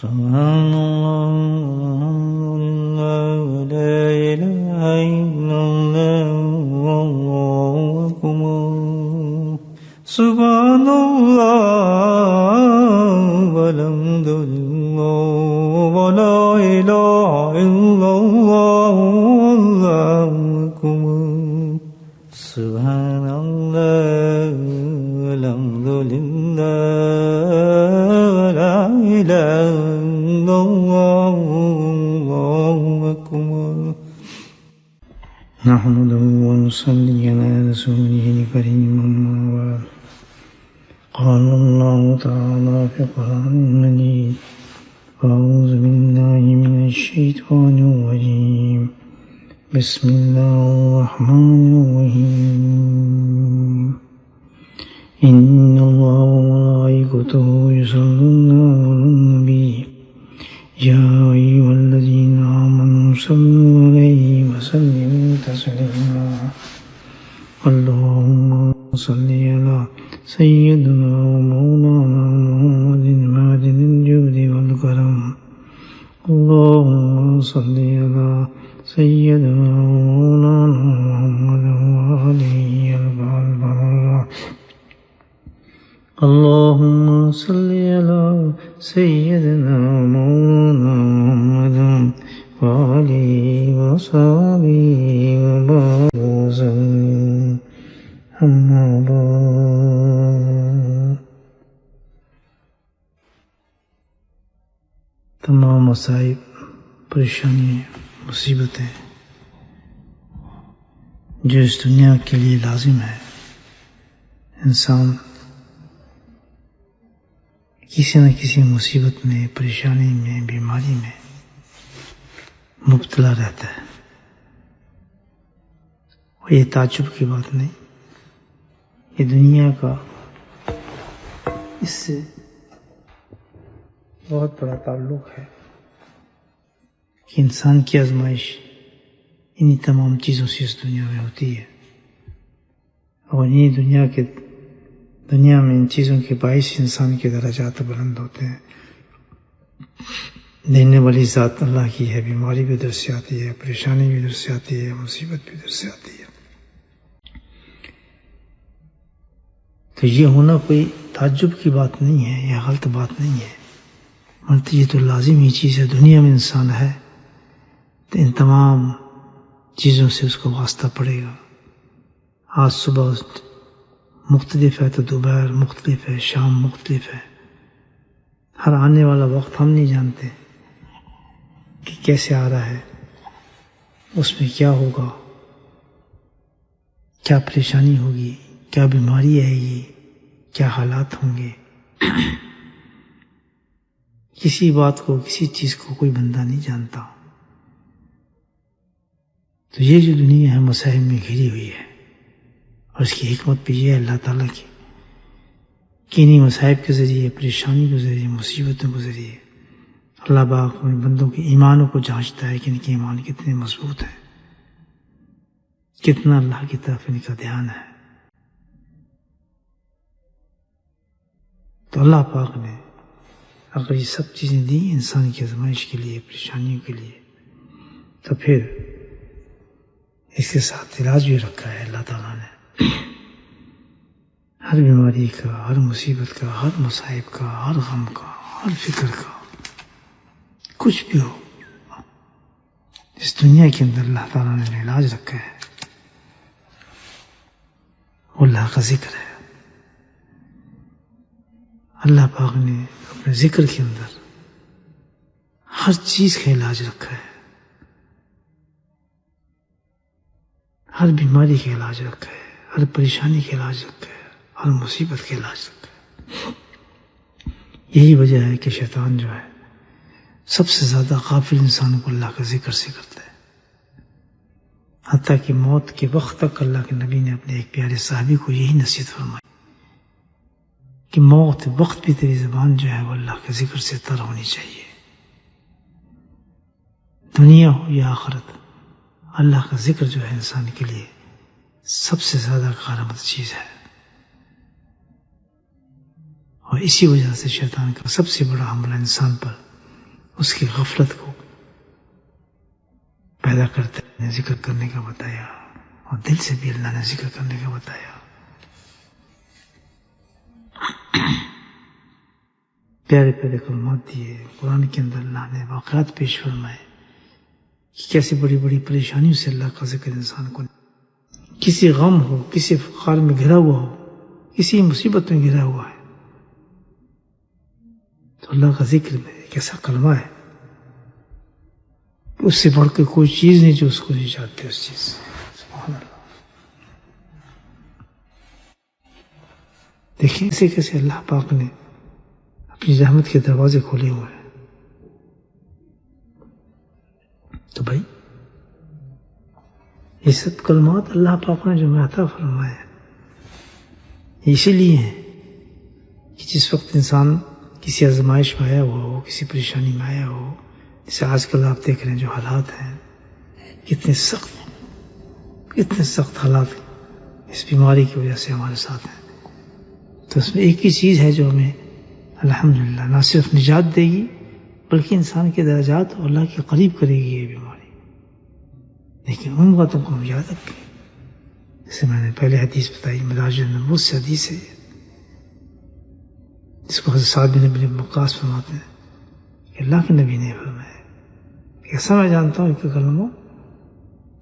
سبحان اللہ لا الہ الا اللہ واللہ اکبر سبحان اللہ والحمد للہ ولا الہ الا اللہ واللہ اکبر سبحان اللہ والحمد للہ ولا الہ نحمده ونصلي على رسوله الكريم أما بعد قال الله تعالى في القرآن المجيد أعوذ بالله من الشيطان الرجيم بسم الله الرحمن الرحيم إن الله وملائكته يصلون على النبي يا أيها الذين آمنوا صلوا عليه وسلموا تسليما اللهم صل على سيدنا ومولانا محمد معدن الجود والكرم اللهم صل على سيدنا ومولانا محمد وآله البر اللهم صل على سيدنا ومولانا محمد وآله وصحبه وبارك وسلم أما بعد تمام مصائب پریشانیاں مصیبتیں جو اس دنیا کے لیے لازم ہے انسان کسی نہ کسی مصیبت میں پریشانی میں بیماری میں مبتلا رہتا ہے اور یہ تعجب کی بات نہیں یہ دنیا کا اس سے بہت بڑا تعلق ہے کہ انسان کی آزمائش انہی تمام چیزوں سے اس دنیا میں ہوتی ہے اور انہی دنیا میں ان چیزوں کے باعث انسان کے درجات بلند ہوتے ہیں دینے والی ذات اللہ کی ہے بیماری بھی ادھر سے آتی ہے پریشانی بھی ادھر سے آتی ہے مصیبت بھی ادھر سے آتی ہے تو یہ ہونا کوئی تعجب کی بات نہیں ہے یہ غلط بات نہیں ہے بلکہ یہ تو لازم ہی چیز ہے دنیا میں انسان ہے تو ان تمام چیزوں سے اس کو واسطہ پڑے گا آج صبح مختلف ہے تو دوپہر مختلف ہے شام مختلف ہے ہر آنے والا وقت ہم نہیں جانتے کہ کیسے آ رہا ہے اس میں کیا ہوگا کیا پریشانی ہوگی کیا بیماری آئے گی کیا حالات ہوں گے کسی بات کو کسی چیز کو کوئی بندہ نہیں جانتا تو یہ جو دنیا ہے مصائب میں گھری ہوئی ہے اور اس کی حکمت بھی یہ ہے اللہ تعالیٰ کی کہ انہیں مصائب کے ذریعے پریشانی کے ذریعے مصیبتوں کے ذریعے اللہ پاک اپنے بندوں کے ایمانوں کو جانچتا ہے کہ ان کے ایمان کتنے مضبوط ہیں کتنا اللہ کی طرف ان کا دھیان ہے تو اللہ پاک نے اگر یہ سب چیزیں دی انسان کی آزمائش کے لیے پریشانیوں کے لیے تو پھر اس کے ساتھ علاج بھی رکھا ہے اللہ تعالیٰ نے ہر بیماری کا ہر مصیبت کا ہر مصائب کا ہر غم کا ہر فکر کا کچھ بھی ہو اس دنیا کے اندر اللہ تعالیٰ نے علاج رکھا ہے وہ اللہ کا ذکر ہے اللہ پاک نے اپنے ذکر کے اندر ہر چیز کا علاج رکھا ہے ہر بیماری کا علاج رکھا ہے ہر پریشانی کا علاج رکھا ہے ہر مصیبت کا علاج رکھا ہے یہی وجہ ہے کہ شیطان جو ہے سب سے زیادہ غافل انسان کو اللہ کا ذکر سے کرتا ہے حتیٰ کہ موت کے وقت تک اللہ کے نبی نے اپنے ایک پیارے صحابی کو یہی نصیحت فرمائی کہ موت وقت بھی تیری زبان جو ہے وہ اللہ کے ذکر سے تر ہونی چاہیے دنیا ہو یا آخرت اللہ کا ذکر جو ہے انسان کے لیے سب سے زیادہ کارآمد چیز ہے اور اسی وجہ سے شیطان کا سب سے بڑا حملہ انسان پر اس کی غفلت کو پیدا کرتے ہیں ذکر کرنے کا بتایا، اور دل سے بھی اللہ نے ذکر کرنے کا بتایا۔ پیارے پیارے کلمات دیے قرآن کے اندر، اللہ نے واقعات پیش فرمائے کہ کیسے بڑی بڑی پریشانیوں سے اللہ کا ذکر انسان کو، کسی غم ہو، کسی فقار میں گھرا ہوا ہو، کسی مصیبت میں گھرا ہوا ہے، تو اللہ کا ذکر میں ایک ایسا کلمہ ہے کہ اس سے بڑھ کے کوئی چیز نہیں جو اس کو نجات دے اس چیز سے۔ سبحان اللہ۔ دیکھیں اسے کیسے اللہ پاک نے اپنی رحمت کے دروازے کھولے ہوئے ہیں۔ تو بھائی یہ سب کلمات اللہ پاک نے جو ہمیں عطا فرمایا ہے، اسی لیے ہیں کہ جس وقت انسان کسی آزمائش میں آیا ہوا ہو، کسی پریشانی میں آیا ہو، جیسے آج کل آپ دیکھ رہے ہیں جو حالات ہیں، کتنے سخت حالات اس بیماری کی وجہ سے ہمارے ساتھ ہیں، تو اس میں ایک ہی چیز ہے جو ہمیں الحمدللہ نہ صرف نجات دے گی بلکہ انسان کے درجات اور اللہ کے قریب کرے گی یہ بیماری۔ لیکن ان باتوں کو ہم یاد رکھیں، جیسے میں نے پہلے حدیث بتائی، مراج النبوت سے حدیث ہے جس کو حضرت سعد بن ابی وقاص فرماتے ہیں کہ اللہ کے نبی نے فرمایا کہ ایسا میں جانتا ہوں کہ کلمہ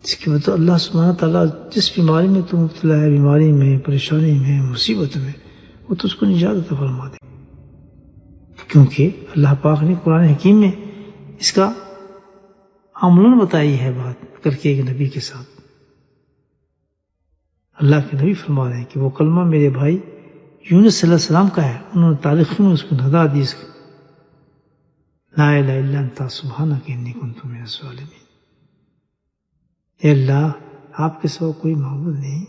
جس کی وجہ اللہ سبحانہ تعالیٰ جس بیماری میں تو مبتلا ہے، بیماری میں، پریشانی میں، مصیبت میں، وہ تو اس کو نجات عطا فرما دے، کیونکہ اللہ پاک نے قرآن حکیم میں اس کا عملاً بتائی ہے بات کر کے ایک نبی کے ساتھ۔ اللہ کے نبی فرما رہے ہیں کہ وہ کلمہ میرے بھائی یونس صلی اللہ علیہ وسلم کا ہے، انہوں نے تاریخ میں اس کو ندا دی، اس کو لا الہ الا انت سبحانک انی کنت من الظالمین۔ اے اللہ آپ کے سوا کوئی معبود نہیں،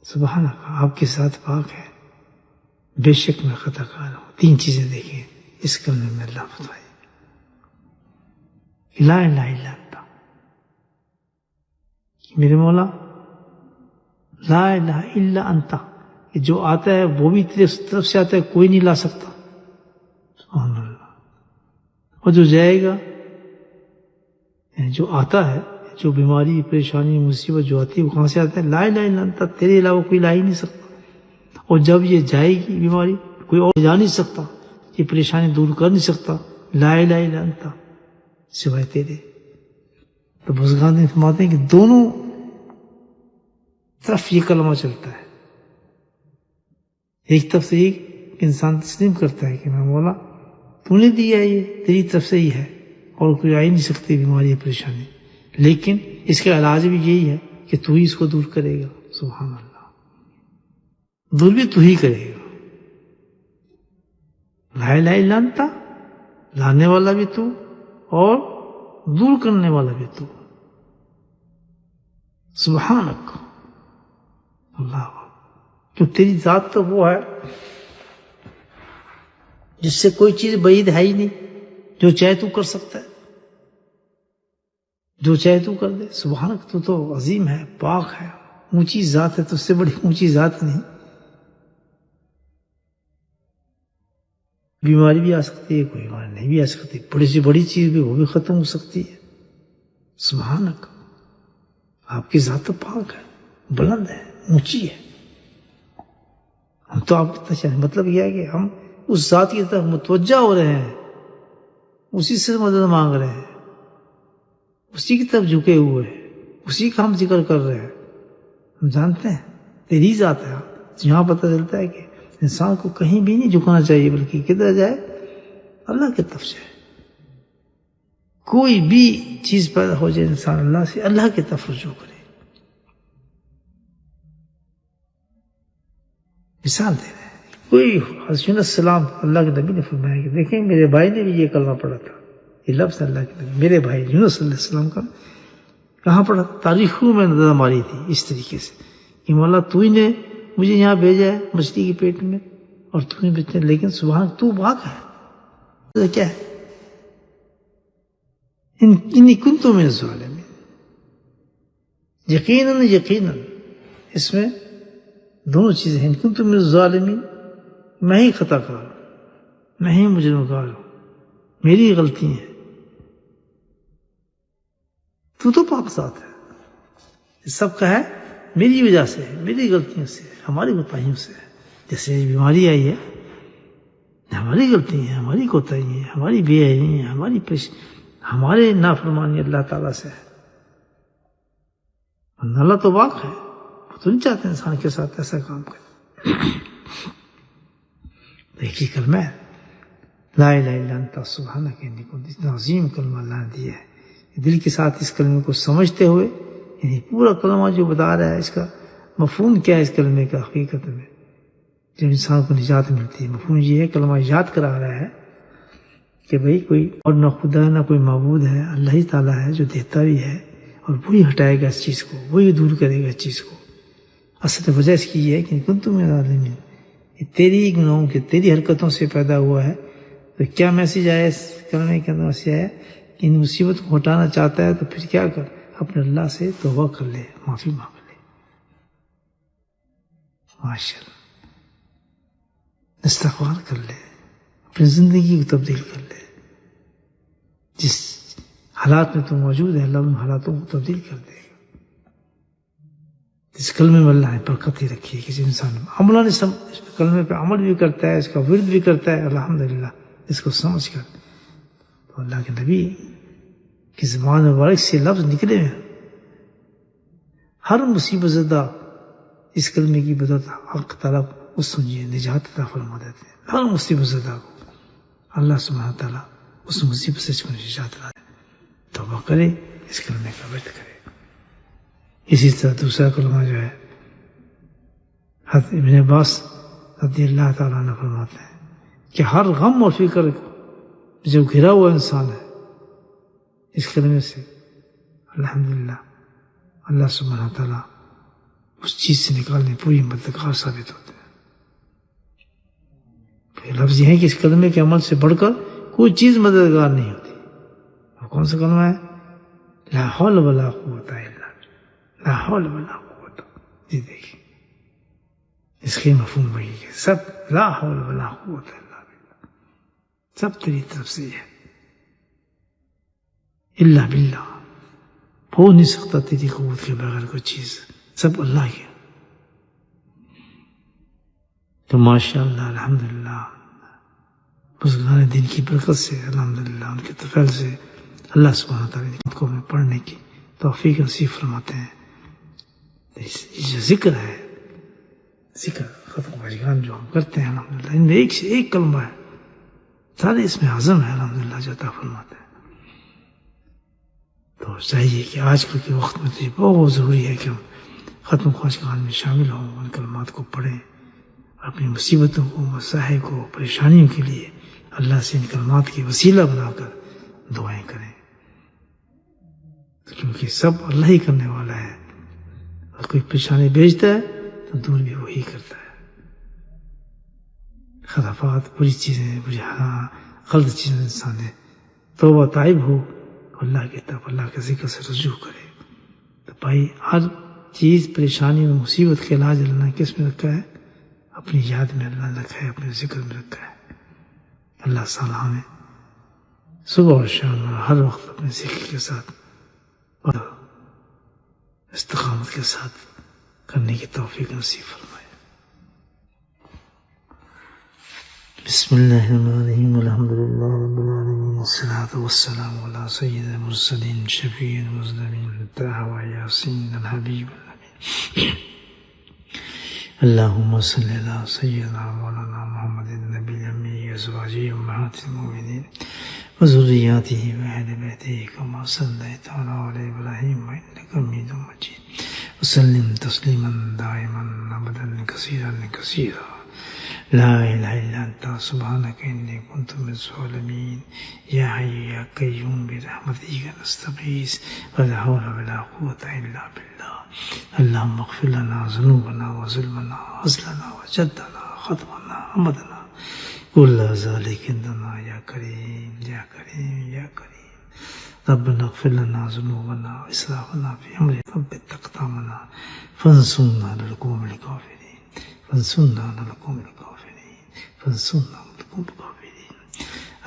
سبحانک آپ کے ساتھ پاک ہے، بے شک میں خطا کار ہوں۔ تین چیزیں دیکھیں اس کلمے میں اللہ بتائے، لا الہ الا انت، میرے مولا لا الہ الا انت، کہ جو آتا ہے وہ بھی تیرے طرف سے آتا ہے، کوئی نہیں لا سکتا، سبحان اللہ، اور جو جائے گا یعنی جو آتا ہے، جو بیماری، پریشانی، مصیبت جو آتی ہے وہ کہاں سے آتا ہے؟ لا الہ الا انت، تیرے علاوہ کوئی لا ہی نہیں سکتا، اور جب یہ جائے گی بیماری کوئی اور جا نہیں سکتا، یہ پریشانی دور کر نہیں سکتا، لا الہ الا انت سوائے تیرے۔ تو بزرگان نے فرماتے ہیں کہ دونوں طرف یہ کلمہ چلتا ہے، ایک طرف سے ایک انسان تسلیم کرتا ہے کہ میں مولا تو نے دیا ہے، یہ تیری طرف سے ہی ہے اور کوئی آ ہی نہیں سکتی بیماری پریشانی، لیکن اس کا علاج بھی یہی ہے کہ تو ہی اس کو دور کرے گا، سبحان اللہ، دور بھی تو ہی کرے گا، لا الہ الا انت، لانے والا بھی تو اور دور کرنے والا بھی تو، سبحانک اللہ، تو تیری ذات تو وہ ہے جس سے کوئی چیز بعید ہے ہی نہیں، جو چاہے تو کر سکتا ہے، جو چاہے تو کر دے، سبحانک تو عظیم ہے، پاک ہے، اونچی ذات ہے، تو اس سے بڑی اونچی ذات نہیں۔ بیماری بھی آ سکتی ہے، کوئی بیماری نہیں بھی آ سکتی، بڑی سے بڑی چیز بھی وہ بھی ختم ہو سکتی ہے، سبحانک آپ کی ذات تو پاک ہے، بلند ہے، اونچی ہے، ہم تو آپ کی طرح، مطلب یہ ہے کہ ہم اس ذات کی طرف متوجہ ہو رہے ہیں، اسی سے مدد مانگ رہے ہیں، اسی کی طرف جھکے ہوئے ہیں، اسی کا ہم ذکر کر رہے ہیں، ہم جانتے ہیں تیری ذات ہے، یہاں پتہ چلتا ہے کہ انسان کو کہیں بھی نہیں جھکنا چاہیے، بلکہ کدھر جائے؟ اللہ کی طرف جائے، کوئی بھی چیز پیدا ہو جائے انسان اللہ سے اللہ کی طرف رجوع کرے۔ مثال دے رہے ہیں، کوئی حضرت یونس السلام اللہ کے نبی نے فرمایا کہ دیکھیں میرے بھائی نے بھی یہ کلمہ پڑھا تھا، یہ لفظ اللہ کے نبی میرے بھائی یونس علیہ السلام کا کہاں پڑھا؟ تاریخوں میں نظر ماری تھی اس طریقے سے کہ مولا تو ہی نے مجھے یہاں بھیجا ہے مچھلی کے پیٹ میں، اور تو ہی بچے، لیکن سبحان تو پاک ہے، کیا ہے؟ انی کنت من الظالمین، یقیناً یقیناً اس میں دونوں چیزیں ہیں، کنت من الظالمین، میں ہی خطا کار ہوں، میں ہی مجرم کار ہوں، میری غلطی ہیں، تو پاک ذات ہے، سب کا ہے میری وجہ سے، میری غلطیوں سے، ہماری کوتاہیوں سے. جیسے بیماری آئی ہے، ہماری غلطی ہے، ہماری کوتاہی ہے، ہماری بے حیائی ہے، ہمارے نافرمانی اللہ تعالیٰ سے ہے. اللہ تو واق ہے، وہ تو نہیں چاہتے انسان کے ساتھ ایسا کام کرے. ایک ہی کلمہ ہے لا الہ الا انت سبحانک انی کنت، اتنا عظیم کلمہ اللہ نے دیا ہے. دل کے ساتھ اس کلمے کو سمجھتے ہوئے، یعنی پورا کلمہ جو بتا رہا ہے اس کا مفہوم کیا ہے، اس کلمے کا حقیقت میں جب انسان کو نجات ملتی ہے. مفہوم یہ ہے، کلمہ یاد کرا رہا ہے کہ بھئی کوئی اور نہ خدا نہ کوئی معبود ہے، اللہ ہی تعالیٰ ہے جو دیتا بھی ہے، اور وہی ہٹائے گا اس چیز کو، وہی دور کرے گا اس چیز کو. اصل وجہ اس کی یہ ہے کہ کنتم من الظالمین، یہ تیری گناہوں کے، تیری حرکتوں سے پیدا ہوا ہے. تو کیا میسج آیا اس کلمے کے اندر؟ میسج آیا کہ ان مصیبت کو ہٹانا چاہتا ہے تو پھر کیا کر، اپنے اللہ سے توبہ کر لے، معافی مانگ لے. ماشاءاللہ، استغفار کر لے، اپنی زندگی کو تبدیل کر لے. جس حالات میں تو موجود ہے، اللہ ان حالاتوں کو تبدیل کر دے گا. اس کلمے میں اللہ نے برکت ہی رکھی ہے. کسی انسان عملہ نے اس کلمے پہ عمل بھی کرتا ہے، اس کا ورد بھی کرتا ہے، الحمدللہ اس کو سمجھ کر، تو اللہ کے نبی کی زبان مبارک سے لفظ نکلے ہیں، ہر مصیبت زدہ اس کلمے کی بدولت حق تعالیٰ اس سمجھے نجات عطا فرما دیتے ہیں. ہر مصیبت زدہ کو اللہ سبحانہ تعالیٰ اس مصیبت سے نجات عطا دے. توبہ کرے، اس کلمے کا ورد کرے. اسی طرح دوسرا کلمہ جو ہے، حضرت ابن عباس رضی اللہ تعالیٰ عنہ فرماتے ہیں کہ ہر غم اور فکر جو گھرا ہوا انسان ہے، اس کلمے سے الحمدللہ اللہ سبحانہ تعالیٰ اس چیز سے نکالنے پوری مددگار ثابت ہوتے ہیں. پھر لفظ یہ ہے کہ اس کلمے کے عمل سے بڑھ کر کوئی چیز مددگار نہیں ہوتی. وہ کون سا کلمہ ہے؟ لا حول ولا قوت الا باللہ، لا حول ولا قوت. جی دیکھیں اس کے مفہوم وہی ہے، سب لا حول ولا قوت الا باللہ، سب تیری طرف سے ہے. الا باللہ، ہو نہیں سکتا تیری قوت کے بغیر کوئی چیز، سب اللہ کی. تو ماشاءاللہ الحمدللہ بزرگان دین کی برکت سے، الحمدللہ ان کے طفیل سے اللہ سبحانہ تعالیٰ کو میں پڑھنے کی توفیق نصیب فرماتے ہیں. یہ جو ذکر ہے، ذکر ختم واجگان جو ہم کرتے ہیں الحمدللہ، ان میں ایک سے ایک کلمہ ہے، سارے اس میں اعظم ہے الحمدللہ جو عطا فرماتے ہیں. تو چاہیے کہ آج کل کے وقت میں تو یہ بہت ضروری ہے کہ ہم ختم خواجگان میں شامل ہوں، ان کلمات کو پڑھیں، اپنی مصیبتوں کو، مسائل کو، پریشانیوں کے لیے اللہ سے ان کلمات کی وسیلہ بنا کر دعائیں کریں، کیونکہ سب اللہ ہی کرنے والا ہے. اور کوئی پریشانی بھیجتا ہے تو دور بھی وہی کرتا ہے. خلافات، بری چیزیں، غلط چیزیں انسان ہے توبہ طائب ہو، اللہ کی طرف، اللہ کے ذکر سے رجوع کرے. تو بھائی ہر چیز، پریشانی اور مصیبت کا علاج اللہ نے کس میں رکھا ہے؟ اپنی یاد میں اللہ نے رکھا ہے، اپنے ذکر میں رکھا ہے. اللہ تعالیٰ ہمیں صبح اور شام اور ہر وقت اپنے ذکر کے ساتھ اور استقامت کے ساتھ کرنے کی توفیق نصیب فرمائے. بسم اللہ الرحمن الرحیم، الحمد للہ رب العالمین، والصلاة والسلام علی سید المرسلین، شفیع المذنبین، طہ و یاسین الحبیب الامین. اللہم صلی علی سیدنا مولانا محمد النبی الامی، ازواجہ امہات المؤمنین وذریاتہ واہل بیتہ کما صلیت علی ابراہیم انک حمید مجید، وسلم تسلیما دائما ابدا کثیرا کثیرا. لا الہ الا انت سبحانک انی کنت من الظالمین. یا حی یا قیوم برحمتک نستغیث ولا حول ولا قوة الا باللہ. اللہم اغفر لنا ذنوبنا وظلمنا عزلنا وجدنا خطأنا عمدنا كل ذلك عندنا یا کریم یا کریم یا کریم. ربنا اغفر لنا ذنوبنا واسرافنا في امرنا ثبت اقدامنا فانصرنا على القوم الكافرين، فانصرنا على القوم الكافرين، فانصرنا على القوم الكافرين.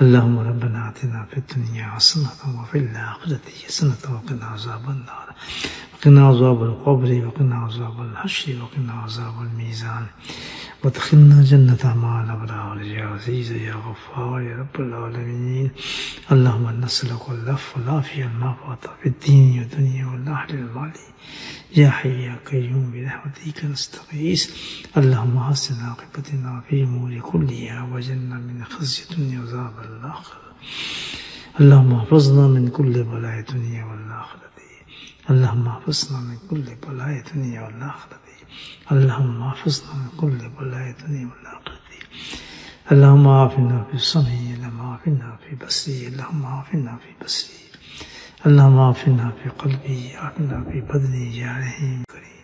اللهم ربنا آتنا في الدنيا حسنة وفي الآخرة حسنة وقنا عذاب النار وقنا عذاب القبر وقنا عذاب الحشر وقنا عذاب الميزان وادخلنا جنة مع الأبرار يا عزيز يا غفار يا رب العالمين. اللهم نسألك العفو والعافية والمعافاة في الدين والدنيا والآخرة المالي يا حي يا قيوم برحمتك نستغيث. اللهم حسن عاقبتنا في الأمور كلها وجنة من خزي الدنيا وعذاب الآخرة. اللهم احفظنا من كل بلاء الدنيا والآخرة. اللهم احفظنا من كل بلاء الدنيا والآخرة. اللهم احفظنا من كل بلاء الدنيا والآخرة. اللهم عافنا في سمعي، اللهم عافنا في بصري، اللهم عافنا في بصري، اللهم عافنا في قلبي، عافنا في بدني يا رحيم كريم.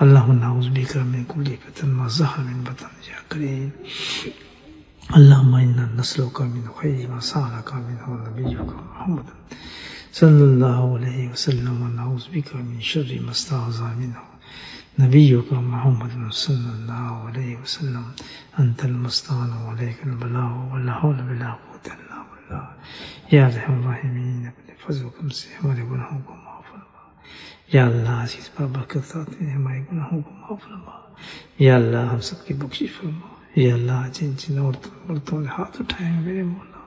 اللهم نعوذ بك من كل فتن ما ظهر من بطن يا كريم. اللهم إنا نسألك من خير ما سألك منه نبيك محمد صلى الله عليه وسلم ونعوذ بك من شر ما استعاذ منه نبيك محمد صلى الله عليه وسلم. أنت المستعان وعليك البلاغ ولا حول ولا قوة إلا بالله. یا ارحم الراحمین اپنے فضل و کرم سے ہمارے گناہوں کو معاف فرما. یا اللہ عزیز بابرکت ذات نے ہمارے گناہوں کو معاف فرما. یا اللہ ہم سب کی بخشش فرما. یا اللہ جن جن عورتوں نے ہاتھ اٹھائے ہیں میرے مولا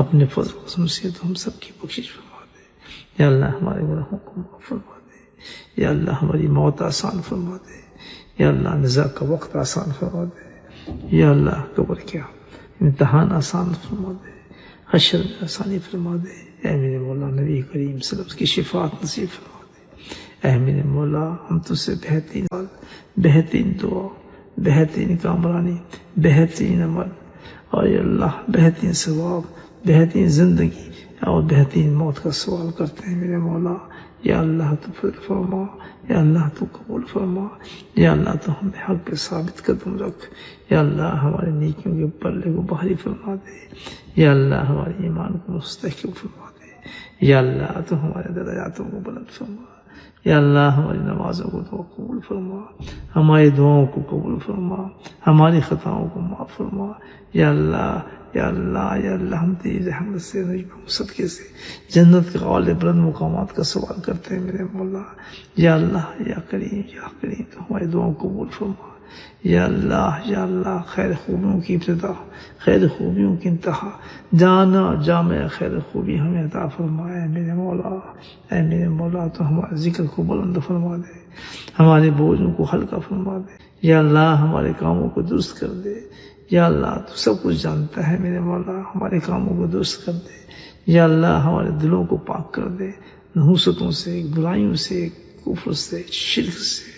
اپنے فضل و کرم سے تو ہم سب کی بخشش فرما دے. یا اللہ ہمارے گناہوں کو معاف فرما دے. یا اللہ ہماری موت آسان فرما دے. یا اللہ نزاع کا وقت آسان فرما دے. یا اللہ قبر کیا امتحان آسان فرما دے. حشر میں آسانی فرما دے. اے میرے مولا نبی کریم صلی اللہ علیہ وسلم کی شفاعت نصیب فرما دے. اے میرے مولا ہم تجھ سے بہترین دعا، بہترین کامرانی، بہترین عمل اور یا اللہ بہترین ثواب، بہترین زندگی اور بہترین موت کا سوال کرتے ہیں میرے مولا. یا اللہ تو فضل فرما. یا اللہ تو قبول فرما. یا اللہ تو ہمیں حق پہ ثابت قدم رکھ. یا اللہ ہمارے نیکیوں کے پلے کو بھاری فرما دے. یا اللہ ہمارے ایمان کو مستحکم فرما دے. یا اللہ تو ہمارے درجاتوں کو بلند فرما. یا اللہ ہماری نمازوں کو تو قبول فرما. ہماری دعاؤں کو قبول فرما. ہماری خطاؤں کو معاف فرما. یا اللہ یا اللہ یا اللہ ہم تیری رحمت سے صدقے سے جنت کے اعلی بلند مقامات کا سوال کرتے ہیں میرے مولا. یا اللہ یا کریم تو ہماری دعاؤں کو قبول فرما. یا اللہ خیر خوبیوں کی ابتدا، خیر خوبیوں کی انتہا، جانا جامع خیر خوبی ہمیں عطا فرمائے میرے مولا. اے میرے مولا تو ہمارے ذکر کو بلند فرما دے. ہمارے بوجھوں کو ہلکا فرما دے. یا اللہ ہمارے کاموں کو درست کر دے. یا اللہ تو سب کچھ جانتا ہے میرے مولا، ہمارے کاموں کو درست کر دے. یا اللہ ہمارے دلوں کو پاک کر دے نحوستوں سے، برائیوں سے، کفر سے، شرک سے،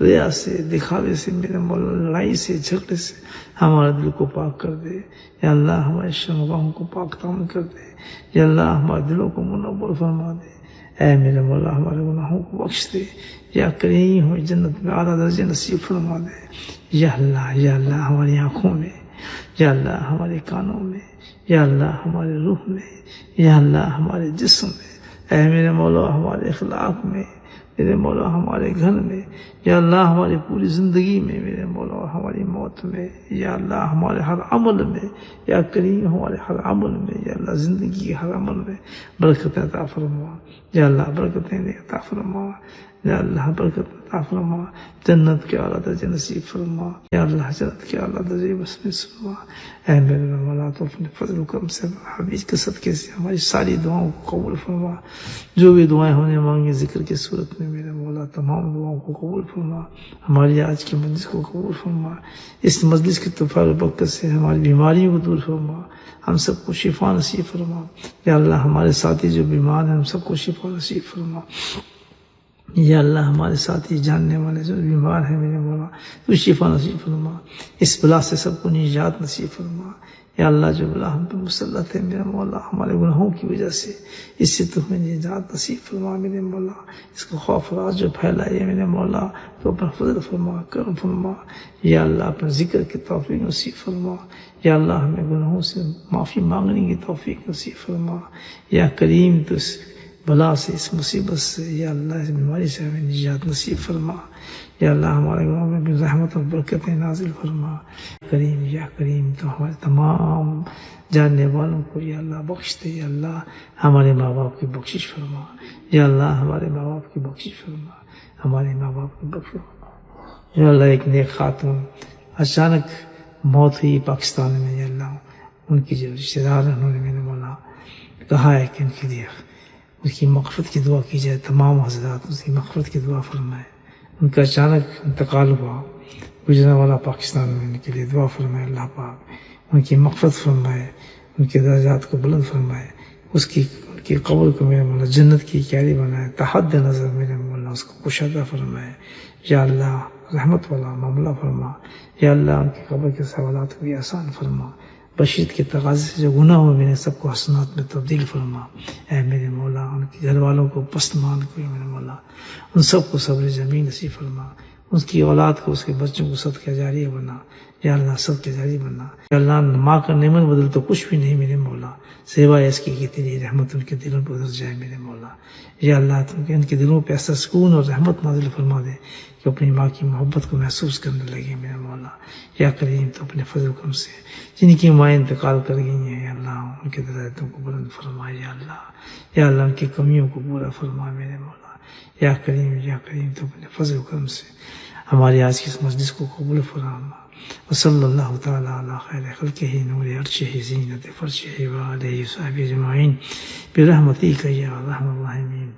ریا سے، دکھاوے سے میرے مولا، لڑائی سے، جھگڑے سے ہمارے دل کو پاک کر دے. یا اللہ ہمارے شرمگاہوں کو پاک دامن کر دے. یا اللہ ہمارے دلوں کو منور فرما دے. اے میرے مولا ہمارے گناہوں کو بخش دے. یا کریم ہمیں جنت میں اعلیٰ درجے نصیب فرما دے. یا اللہ ہماری آنکھوں میں، یا اللہ ہمارے کانوں میں، یا اللہ ہمارے روح میں، یا اللہ ہمارے جسم میں، اے میرے مولا ہمارے اخلاق میں، میرے مولا ہمارے گھر میں، یا اللہ ہماری پوری زندگی میں، میرے مولا ہماری موت میں، یا اللہ ہمارے ہر عمل میں، یا کریم ہمارے ہر عمل میں، یا اللہ زندگی کے ہر عمل میں برکت عطا فرما. یا اللہ برکتیں عطا فرما. یا اللہ برکت عطا فرما. جنت کے اعلیٰ درجے نصیب فرما. یا اللہ جنت کے اعلیٰ درجے نصیب فرما. اے میرے مولا تو اپنے فضل و کرم سے حبیب کے صدقے سے ہماری ساری دعاؤں کو قبول فرما. جو بھی دعائیں ہم نے مانگی ذکر کی صورت میں میرے مولا تمام دعاؤں کو قبول فرما. ہماری آج کی مجلس کو قبول فرما. اس مجلس کی توفیق و برکت سے ہماری بیماریوں کو دور فرما. ہم سب کو شفا نصیب فرما. یا اللہ ہمارے ساتھی جو بیمار ہیں ہم سب کو شفا نصیب فرما. یا اللہ ہمارے ساتھی جاننے والے جو بیمار ہیں میرے مولا تو شفا نصیب فرما. اس بلا سے سب کو نجات نصیب فرما. یا اللہ جو بلا ہم پہ مسلط ہے میرے مولا ہمارے گناہوں کی وجہ سے اس سے تو ہمیں نجات نصیب فرما میرے مولا. اس کو خوف راز جو پھیلائے میرے مولا تو اپنا فضل فرما، کرم فرما. یا اللہ اپنے ذکر کی توفیق نصیب فرما. یا اللہ ہمیں گناہوں سے معافی مانگنے کی توفیق نصیب فرما. یا کریم تو بلا سے، اس مصیبت سے، یا اللہ اس بیماری سے ہمیں نجات نصیب فرما، یا اللہ ہمارے گاؤں میں بھی رحمت اور برکتیں نازل فرما، کریم یا کریم تو ہمارے تمام جاننے والوں کو یا اللہ بخش دے، یا اللہ ہمارے ماں باپ کی بخشش فرما، یا اللہ ہمارے ماں باپ کی بخشش فرما، ہمارے ماں باپ کی بخشش فرما، یا اللہ ایک نیک خاتون اچانک موت ہوئی پاکستان میں، یا اللہ ان کی جو رشتے دار ہیں انہوں نے میں نے مولا کہا ہے کہ ان کے لیے اس کی مغفرت کی دعا کی جائے، تمام حضرات اس کی مغفرت کی دعا فرمائے، ان کا اچانک انتقال ہوا گجرا والا پاکستان میں، ان کے لیے دعا فرمائے اللہ پاک، ان کی مغفرت فرمائے، ان کے درجات کو بلند فرمائے، ان کی قبر کو میرے مولا جنت کی کیاری بنائے، تحت نظر میرے مولا اس کو کشادہ فرمائے، یا اللہ رحمت والا معاملہ فرما، یا اللہ ان کی قبر کے سوالات کو بھی آسان فرما، بشیرت کے تقاضے سے جو گناہ ہو میرے سب کو حسنات میں تبدیل فرما، اے میرے مولا ان کے گھر والوں کو پسمان کو میرے مولا ان سب کو صبر جمیل نصیب فرما، اس کی اولاد کو اس کے بچوں کو صدقہ جاریہ بنا، یا اللہ صدقہ جاری بنا، یا اللہ ماں کا نعمت بدل تو کچھ بھی نہیں میرے مولا سوائے اس کی کہ تیری رحمت ان کے دلوں پر اتر جائے میرے مولا، یا اللہ تم ان کے دلوں پہ ایسا سکون اور رحمت نازل فرما دے کہ اپنی ماں کی محبت کو محسوس کرنے لگے میرے مولا، یا کریم تو اپنے فضل کرم سے جن کی مائیں انتقال کر گئی ہیں یا اللہ ان کے درجاتوں کو بلند فرما، یا اللہ ان کی کمیوں کو پورا فرما میرے مولا، یا کریم تو اپنے فضل کرم سے ہماری آج کی اس مجلس کو قبول فرما، وصلی اللہ تعالی علی خیر خلقہ نور عرشہ زینت فرشہ وآلہ وصحبہ اجمعین برحمتک یا ارحم الراحمین،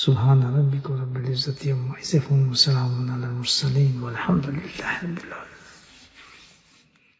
سبحان ربک رب العزۃ عما یصفون وسلام علی المرسلین والحمد للہ رب العالمین۔